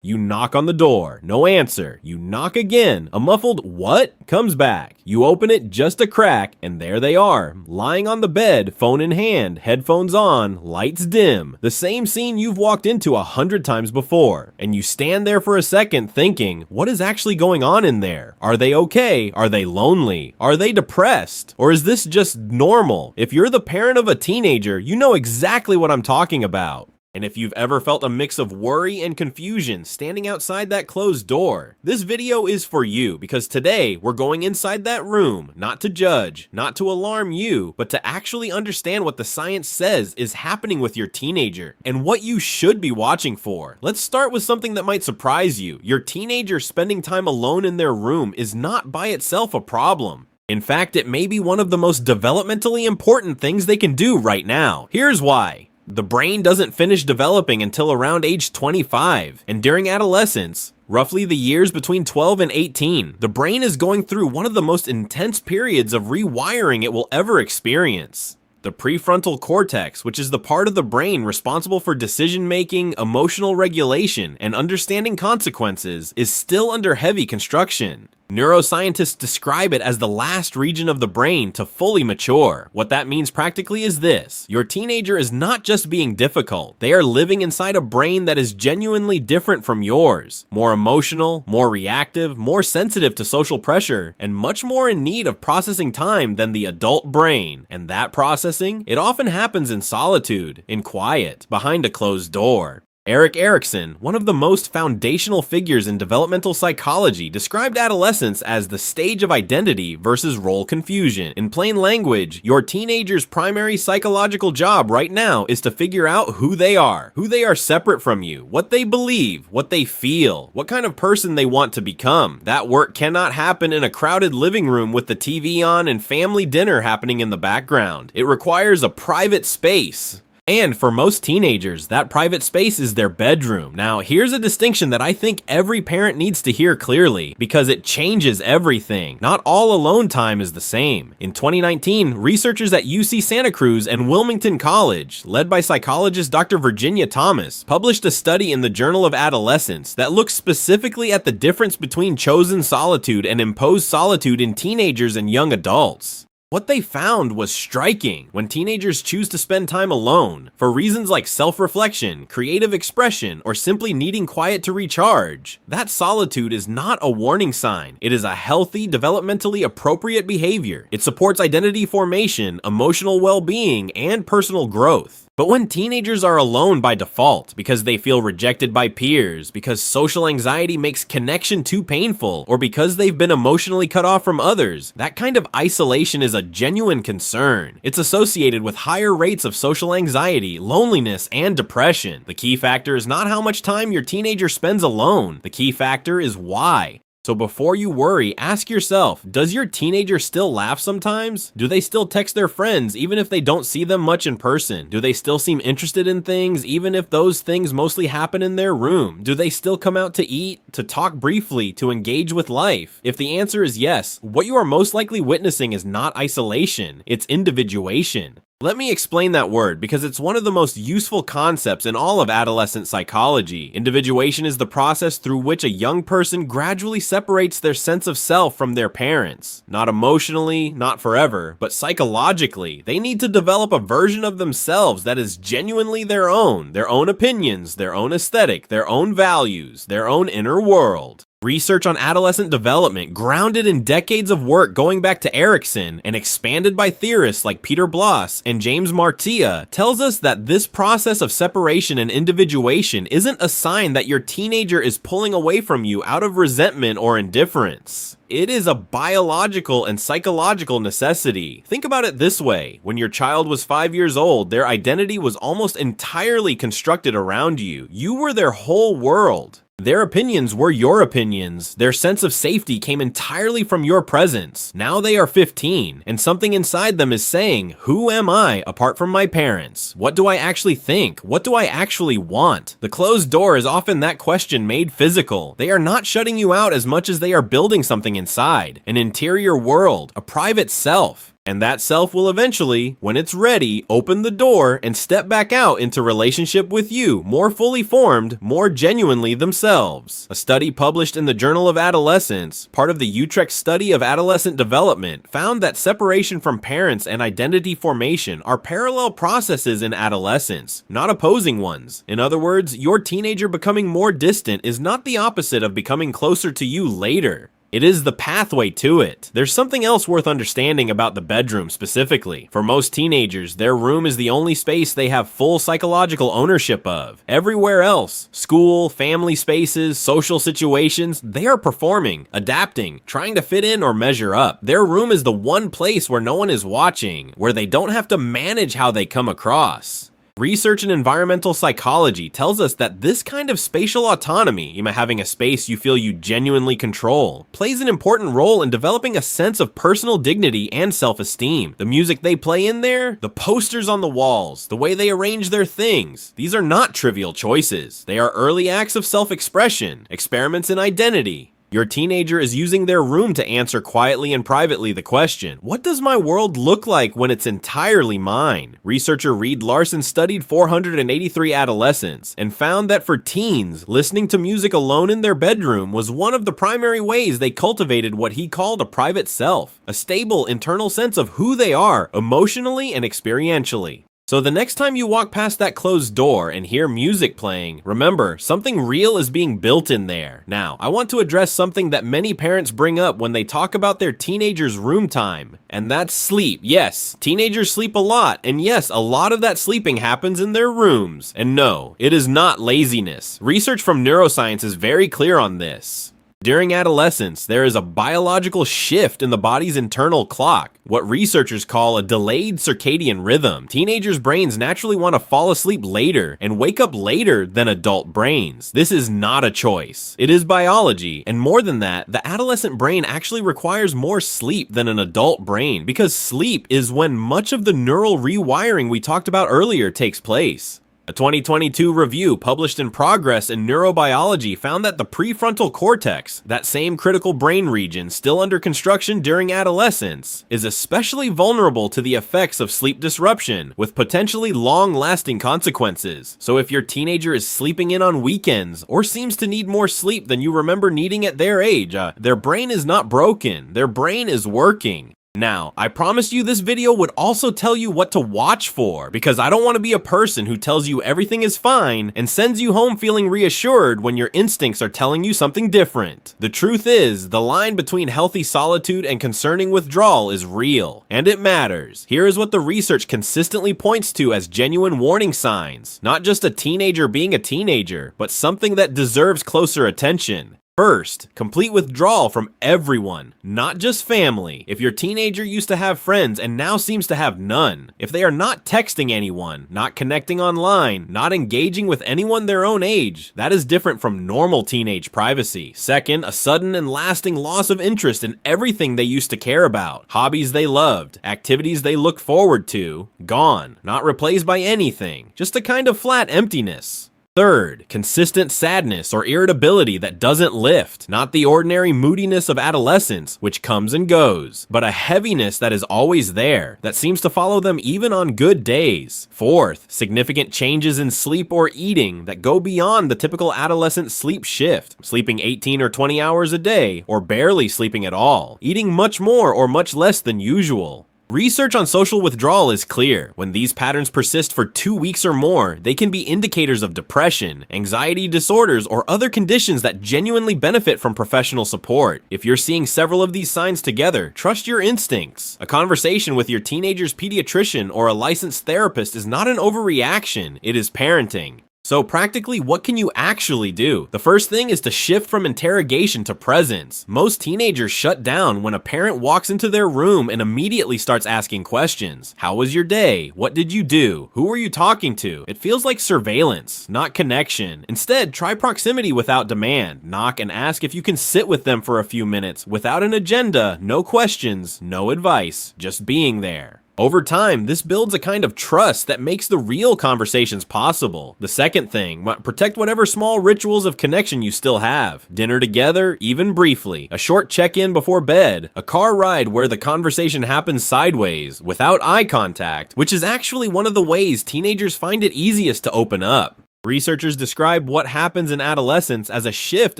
You knock on the door, no answer. You knock again, a muffled "what?" comes back. You open it just a crack, and there they are, lying on the bed, phone in hand, headphones on, lights dim. The same scene you've walked into 100 times before. And you stand there for a second thinking, what is actually going on in there? Are they okay? Are they lonely? Are they depressed? Or is this just normal? If you're the parent of a teenager, you know exactly what I'm talking about. And if you've ever felt a mix of worry and confusion standing outside that closed door, this video is for you, because today we're going inside that room, not to judge, not to alarm you, but to actually understand what the science says is happening with your teenager and what you should be watching for. Let's start with something that might surprise you. Your teenager spending time alone in their room is not by itself a problem. In fact, it may be one of the most developmentally important things they can do right now. Here's why. The brain doesn't finish developing until around age 25, and during adolescence, roughly the years between 12 and 18, the brain is going through one of the most intense periods of rewiring it will ever experience. The prefrontal cortex, which is the part of the brain responsible for decision-making, emotional regulation, and understanding consequences, is still under heavy construction. Neuroscientists describe it as the last region of the brain to fully mature. What that means practically is this: your teenager is not just being difficult, they are living inside a brain that is genuinely different from yours. More emotional, more reactive, more sensitive to social pressure, and much more in need of processing time than the adult brain. And that processing, it often happens in solitude, in quiet, behind a closed door. Erik Erikson, one of the most foundational figures in developmental psychology, described adolescence as the stage of identity versus role confusion. In plain language, your teenager's primary psychological job right now is to figure out who they are separate from you, what they believe, what they feel, what kind of person they want to become. That work cannot happen in a crowded living room with the TV on and family dinner happening in the background. It requires a private space. And for most teenagers, that private space is their bedroom. Now, here's a distinction that I think every parent needs to hear clearly, because it changes everything. Not all alone time is the same. In 2019, researchers at UC Santa Cruz and Wilmington College, led by psychologist Dr. Virginia Thomas, published a study in the Journal of Adolescence that looks specifically at the difference between chosen solitude and imposed solitude in teenagers and young adults. What they found was striking. When teenagers choose to spend time alone, for reasons like self-reflection, creative expression, or simply needing quiet to recharge, that solitude is not a warning sign. It is a healthy, developmentally appropriate behavior. It supports identity formation, emotional well-being, and personal growth. But when teenagers are alone by default, because they feel rejected by peers, because social anxiety makes connection too painful, or because they've been emotionally cut off from others, that kind of isolation is a genuine concern. It's associated with higher rates of social anxiety, loneliness, and depression. The key factor is not how much time your teenager spends alone. The key factor is why. So before you worry, ask yourself, does your teenager still laugh sometimes? Do they still text their friends even if they don't see them much in person? Do they still seem interested in things even if those things mostly happen in their room? Do they still come out to eat, to talk briefly, to engage with life? If the answer is yes, what you are most likely witnessing is not isolation, it's individuation. Let me explain that word, because it's one of the most useful concepts in all of adolescent psychology. Individuation is the process through which a young person gradually separates their sense of self from their parents. Not emotionally, not forever, but psychologically. They need to develop a version of themselves that is genuinely their own opinions, their own aesthetic, their own values, their own inner world. Research on adolescent development, grounded in decades of work going back to Erikson and expanded by theorists like Peter Bloss and James Martia, tells us that this process of separation and individuation isn't a sign that your teenager is pulling away from you out of resentment or indifference. It is a biological and psychological necessity. Think about it this way. When your child was 5 years old, their identity was almost entirely constructed around you. You were their whole world. Their opinions were your opinions. Their sense of safety came entirely from your presence. Now they are 15, and something inside them is saying, who am I apart from my parents? What do I actually think? What do I actually want? The closed door is often that question made physical. They are not shutting you out as much as they are building something inside, an interior world, a private self. And that self will eventually, when it's ready, open the door and step back out into relationship with you, more fully formed, more genuinely themselves. A study published in the Journal of Adolescence, part of the Utrecht Study of Adolescent Development, found that separation from parents and identity formation are parallel processes in adolescence, not opposing ones. In other words, your teenager becoming more distant is not the opposite of becoming closer to you later. It is the pathway to it. There's something else worth understanding about the bedroom specifically. For most teenagers, their room is the only space they have full psychological ownership of. Everywhere else, school, family spaces, social situations, they are performing, adapting, trying to fit in or measure up. Their room is the one place where no one is watching, where they don't have to manage how they come across. Research in environmental psychology tells us that this kind of spatial autonomy, having a space you feel you genuinely control, plays an important role in developing a sense of personal dignity and self-esteem. The music they play in there, the posters on the walls, the way they arrange their things, these are not trivial choices. They are early acts of self-expression, experiments in identity. Your teenager is using their room to answer quietly and privately the question, what does my world look like when it's entirely mine? Researcher Reed Larson studied 483 adolescents and found that for teens, listening to music alone in their bedroom was one of the primary ways they cultivated what he called a private self, a stable internal sense of who they are emotionally and experientially. So the next time you walk past that closed door and hear music playing, remember, something real is being built in there. Now, I want to address something that many parents bring up when they talk about their teenagers' room time, and that's sleep. Yes, teenagers sleep a lot, and yes, a lot of that sleeping happens in their rooms. And no, it is not laziness. Research from neuroscience is very clear on this. During adolescence, there is a biological shift in the body's internal clock, what researchers call a delayed circadian rhythm. Teenagers' brains naturally want to fall asleep later and wake up later than adult brains. This is not a choice. It is biology, and more than that, the adolescent brain actually requires more sleep than an adult brain, because sleep is when much of the neural rewiring we talked about earlier takes place. A 2022 review published in Progress in Neurobiology found that the prefrontal cortex, that same critical brain region still under construction during adolescence, is especially vulnerable to the effects of sleep disruption, with potentially long-lasting consequences. So if your teenager is sleeping in on weekends, or seems to need more sleep than you remember needing at their age, their brain is not broken, their brain is working. Now, I promised you this video would also tell you what to watch for, because I don't want to be a person who tells you everything is fine and sends you home feeling reassured when your instincts are telling you something different. The truth is, the line between healthy solitude and concerning withdrawal is real, and it matters. Here is what the research consistently points to as genuine warning signs, not just a teenager being a teenager, but something that deserves closer attention. First, complete withdrawal from everyone, not just family. If your teenager used to have friends and now seems to have none, if they are not texting anyone, not connecting online, not engaging with anyone their own age, that is different from normal teenage privacy. Second, a sudden and lasting loss of interest in everything they used to care about. Hobbies they loved, activities they looked forward to, gone, not replaced by anything, just a kind of flat emptiness. Third, consistent sadness or irritability that doesn't lift, not the ordinary moodiness of adolescence, which comes and goes, but a heaviness that is always there, that seems to follow them even on good days. Fourth, significant changes in sleep or eating that go beyond the typical adolescent sleep shift, sleeping 18 or 20 hours a day, or barely sleeping at all, eating much more or much less than usual. Research on social withdrawal is clear. When these patterns persist for 2 weeks or more, they can be indicators of depression, anxiety disorders, or other conditions that genuinely benefit from professional support. If you're seeing several of these signs together, trust your instincts. A conversation with your teenager's pediatrician or a licensed therapist is not an overreaction, it is parenting. So practically, what can you actually do? The first thing is to shift from interrogation to presence. Most teenagers shut down when a parent walks into their room and immediately starts asking questions. How was your day? What did you do? Who were you talking to? It feels like surveillance, not connection. Instead, try proximity without demand. Knock and ask if you can sit with them for a few minutes without an agenda, no questions, no advice, just being there. Over time, this builds a kind of trust that makes the real conversations possible. The second thing, protect whatever small rituals of connection you still have. Dinner together, even briefly. A short check-in before bed. A car ride where the conversation happens sideways, without eye contact, which is actually one of the ways teenagers find it easiest to open up. Researchers describe what happens in adolescence as a shift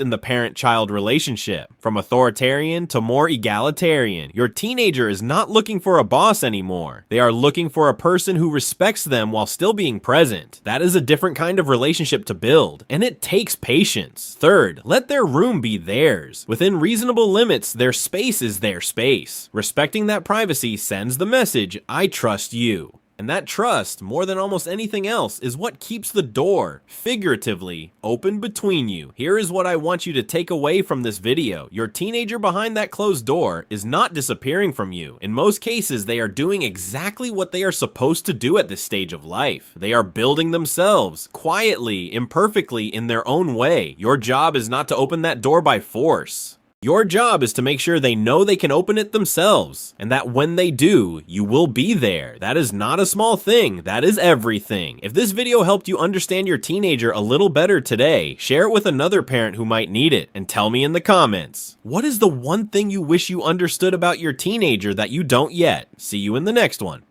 in the parent-child relationship, from authoritarian to more egalitarian. Your teenager is not looking for a boss anymore. They are looking for a person who respects them while still being present. That is a different kind of relationship to build, and it takes patience. Third, let their room be theirs. Within reasonable limits, their space is their space. Respecting that privacy sends the message, I trust you. And that trust, more than almost anything else, is what keeps the door, figuratively, open between you. Here is what I want you to take away from this video. Your teenager behind that closed door is not disappearing from you. In most cases, they are doing exactly what they are supposed to do at this stage of life. They are building themselves, quietly, imperfectly, in their own way. Your job is not to open that door by force. Your job is to make sure they know they can open it themselves, and that when they do, you will be there. That is not a small thing, that is everything. If this video helped you understand your teenager a little better today, share it with another parent who might need it, and tell me in the comments. What is the one thing you wish you understood about your teenager that you don't yet? See you in the next one.